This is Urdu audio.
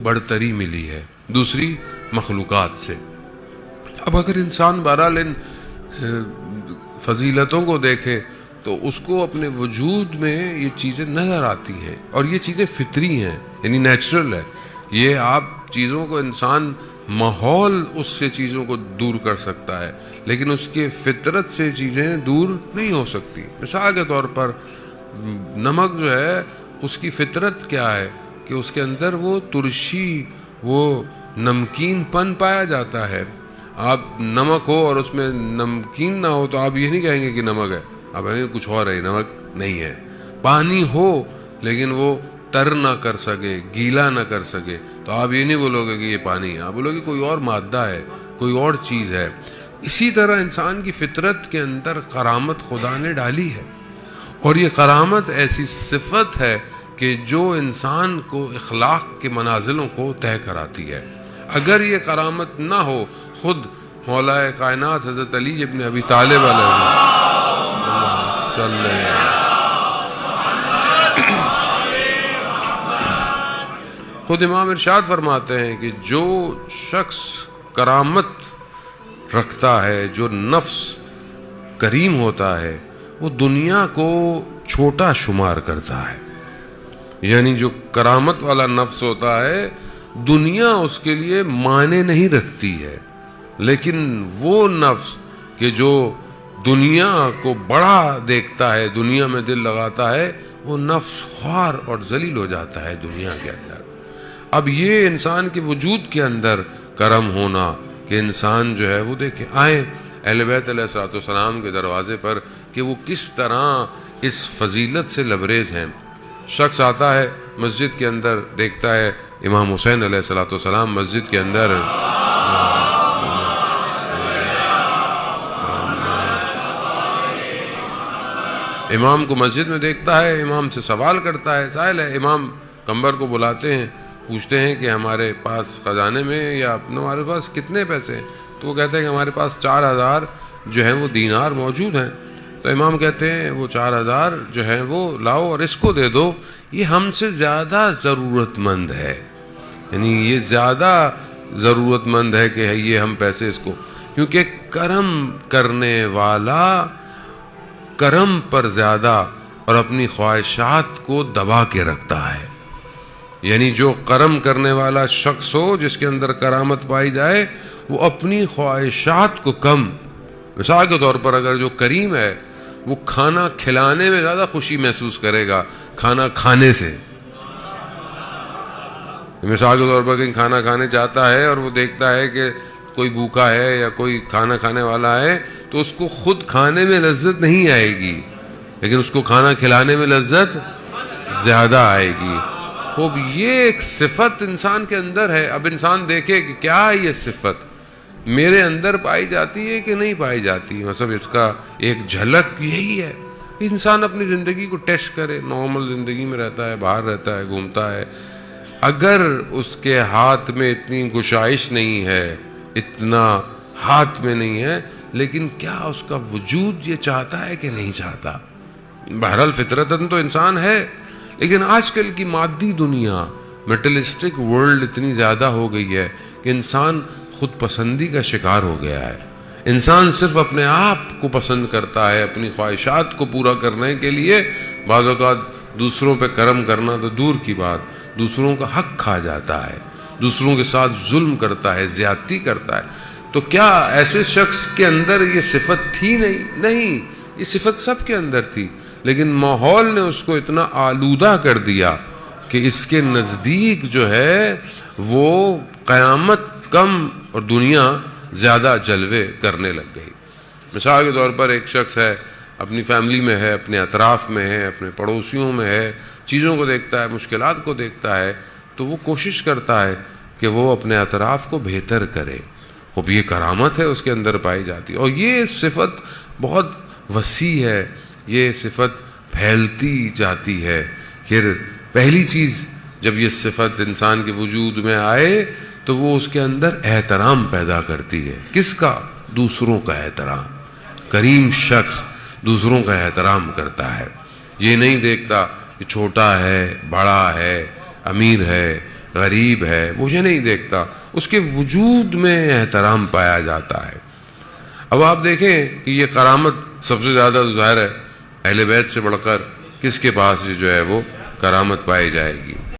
برتری ملی ہے دوسری مخلوقات سے۔ اب اگر انسان بہرحال ان فضیلتوں کو دیکھے تو اس کو اپنے وجود میں یہ چیزیں نظر آتی ہیں، اور یہ چیزیں فطری ہیں، یعنی نیچرل ہے۔ یہ آپ چیزوں کو انسان ماحول اس سے چیزوں کو دور کر سکتا ہے، لیکن اس کے فطرت سے چیزیں دور نہیں ہو سکتی۔ مثال کے طور پر نمک جو ہے اس کی فطرت کیا ہے کہ اس کے اندر وہ ترشی، وہ نمکین پن پایا جاتا ہے۔ آپ نمک ہو اور اس میں نمکین نہ ہو تو آپ یہ نہیں کہیں گے کہ نمک ہے، آپ کہیں گے کچھ اور ہے، نمک نہیں ہے۔ پانی ہو لیکن وہ تر نہ کر سکے، گیلا نہ کر سکے، تو آپ یہ نہیں بولو گے کہ یہ پانی ہے، آپ بولو گے کوئی اور مادہ ہے، کوئی اور چیز ہے۔ اسی طرح انسان کی فطرت کے اندر کرامت خدا نے ڈالی ہے، اور یہ کرامت ایسی صفت ہے کہ جو انسان کو اخلاق کے منازلوں کو طے کراتی ہے۔ اگر یہ کرامت نہ ہو، خود مولا کائنات حضرت علی ابن ابی طالب علیہ خود امام ارشاد فرماتے ہیں کہ جو شخص کرامت رکھتا ہے، جو نفس کریم ہوتا ہے، وہ دنیا کو چھوٹا شمار کرتا ہے۔ یعنی جو کرامت والا نفس ہوتا ہے، دنیا اس کے لیے معنی نہیں رکھتی ہے، لیکن وہ نفس کہ جو دنیا کو بڑا دیکھتا ہے، دنیا میں دل لگاتا ہے، وہ نفس خوار اور ذلیل ہو جاتا ہے دنیا کے اندر۔ اب یہ انسان کے وجود کے اندر کرم ہونا کہ انسان جو ہے وہ دیکھے، آئیں اہل بیت علیہ السلام کے دروازے پر کہ وہ کس طرح اس فضیلت سے لبریز ہیں۔ شخص آتا ہے مسجد کے اندر، دیکھتا ہے امام حسین علیہ السلام مسجد کے اندر امام کو مسجد میں دیکھتا ہے، امام سے سوال کرتا ہے، سائل ہے، امام کمبر کو بلاتے ہیں، پوچھتے ہیں کہ ہمارے پاس خزانے میں یا ہمارے پاس کتنے پیسے ہیں؟ تو وہ کہتے ہیں کہ ہمارے پاس 4000 جو ہیں وہ دینار موجود ہیں۔ تو امام کہتے ہیں وہ 4000 جو ہیں وہ لاؤ اور اس کو دے دو، یہ ہم سے زیادہ ضرورت مند ہے، یعنی یہ زیادہ ضرورت مند ہے کہ یہ ہم پیسے اس کو، کیونکہ کرم کرنے والا کرم پر زیادہ اور اپنی خواہشات کو دبا کے رکھتا ہے۔ یعنی جو کرم کرنے والا شخص ہو، جس کے اندر کرامت پائی جائے، وہ اپنی خواہشات کو کم، مثال کے طور پر اگر جو کریم ہے وہ کھانا کھلانے میں زیادہ خوشی محسوس کرے گا کھانا کھانے سے۔ مثال کے طور پر کہیں کھانا کھانے جاتا ہے اور وہ دیکھتا ہے کہ کوئی بھوکا ہے یا کوئی کھانا کھانے والا ہے، تو اس کو خود کھانے میں لذت نہیں آئے گی، لیکن اس کو کھانا کھلانے میں لذت زیادہ آئے گی۔ خوب یہ ایک صفت انسان کے اندر ہے۔ اب انسان دیکھے کہ کیا یہ صفت میرے اندر پائی جاتی ہے کہ نہیں پائی جاتی، مطلب اس کا ایک جھلک یہی ہے۔ انسان اپنی زندگی کو ٹیسٹ کرے، نارمل زندگی میں رہتا ہے، باہر رہتا ہے، گھومتا ہے، اگر اس کے ہاتھ میں اتنی گشائش نہیں ہے، اتنا ہاتھ میں نہیں ہے، لیکن کیا اس کا وجود یہ چاہتا ہے کہ نہیں چاہتا؟ بہرحال فطرتاً تو انسان ہے، لیکن آج کل کی مادی دنیا، میٹلسٹک ورلڈ اتنی زیادہ ہو گئی ہے کہ انسان خود پسندی کا شکار ہو گیا ہے۔ انسان صرف اپنے آپ کو پسند کرتا ہے، اپنی خواہشات کو پورا کرنے کے لیے بعض اوقات دوسروں پہ کرم کرنا تو دور کی بات، دوسروں کا حق کھا جاتا ہے، دوسروں کے ساتھ ظلم کرتا ہے، زیادتی کرتا ہے۔ تو کیا ایسے شخص کے اندر یہ صفت تھی؟ نہیں، یہ صفت سب کے اندر تھی، لیکن ماحول نے اس کو اتنا آلودہ کر دیا کہ اس کے نزدیک جو ہے وہ قیامت کم اور دنیا زیادہ جلوے کرنے لگ گئی۔ مثال کے طور پر ایک شخص ہے، اپنی فیملی میں ہے، اپنے اطراف میں ہے، اپنے پڑوسیوں میں ہے، چیزوں کو دیکھتا ہے، مشکلات کو دیکھتا ہے، تو وہ کوشش کرتا ہے کہ وہ اپنے اطراف کو بہتر کرے۔ اب یہ کرامت ہے اس کے اندر پائی جاتی ہے، اور یہ صفت بہت وسیع ہے، یہ صفت پھیلتی جاتی ہے۔ پھر پہلی چیز جب یہ صفت انسان کے وجود میں آئے تو وہ اس کے اندر احترام پیدا کرتی ہے۔ کس کا؟ دوسروں کا احترام۔ کریم شخص دوسروں کا احترام کرتا ہے، یہ نہیں دیکھتا کہ چھوٹا ہے، بڑا ہے، امیر ہے، غریب ہے مجھے نہیں دیکھتا، اس کے وجود میں احترام پایا جاتا ہے۔ اب آپ دیکھیں کہ یہ کرامت سب سے زیادہ ظاہر ہے اہل بیت سے بڑھ کر کس کے پاس جو ہے وہ کرامت پائی جائے گی۔